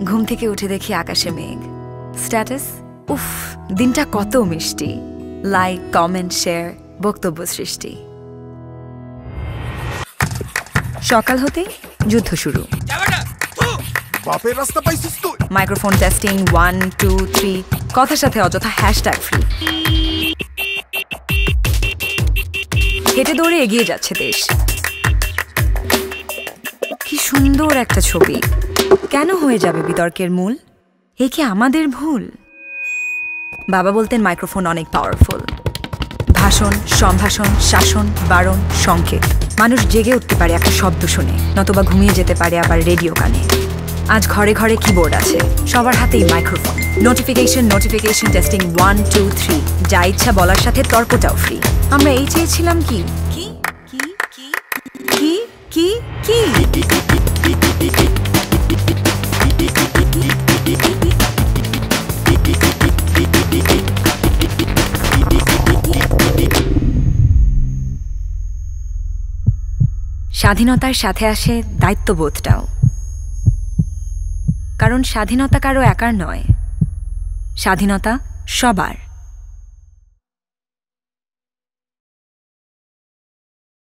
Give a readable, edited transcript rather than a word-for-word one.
ঘুম থেকে উঠে দেখি আকাশে মেঘ। স্ট্যাটাস, উফ, দিনটা কত মিষ্টি। লাইক, কমেন্ট, শেয়ার, বক্তব্য সৃষ্টি। সকাল হতেই যুদ্ধ শুরু। বাপের রাস্তা পাইছিস তুই? মাইক্রোফোন টেস্টিং 1 2 3, কথার সাথে অযথা হ্যাশট্যাগ ফ্রি। হেঁটে দৌড়ে এগিয়ে যাচ্ছে দেশ। কি সুন্দর একটা ছবি। কেন হয়ে যাবে বিতর্কের মূল? এ কি আমাদের ভুল? বাবা বলতেন মাইক্রোফোন অনেক পাওয়ারফুল। ভাষণ, সম্ভাষণ, শাসন, বারণ, সংকেত। মানুষ জেগে উঠতে পারে একটা শব্দ শুনে, নতুবা ঘুমিয়ে যেতে পারে আবার রেডিও কানে। আজ ঘরে ঘরে কিবোর্ড আছে, সবার হাতেই মাইক্রোফোন। নোটিফিকেশন টেস্টিং 1 2 3, যা ইচ্ছা বলার সাথে তর্কটাও ফ্রি। আমরা এই চেয়েছিলাম কি কি কি কি কি কি স্বাধীনতার সাথে আসে দায়িত্ববোধটাও। কারণ স্বাধীনতা কারো একার নয়, স্বাধীনতা সবার।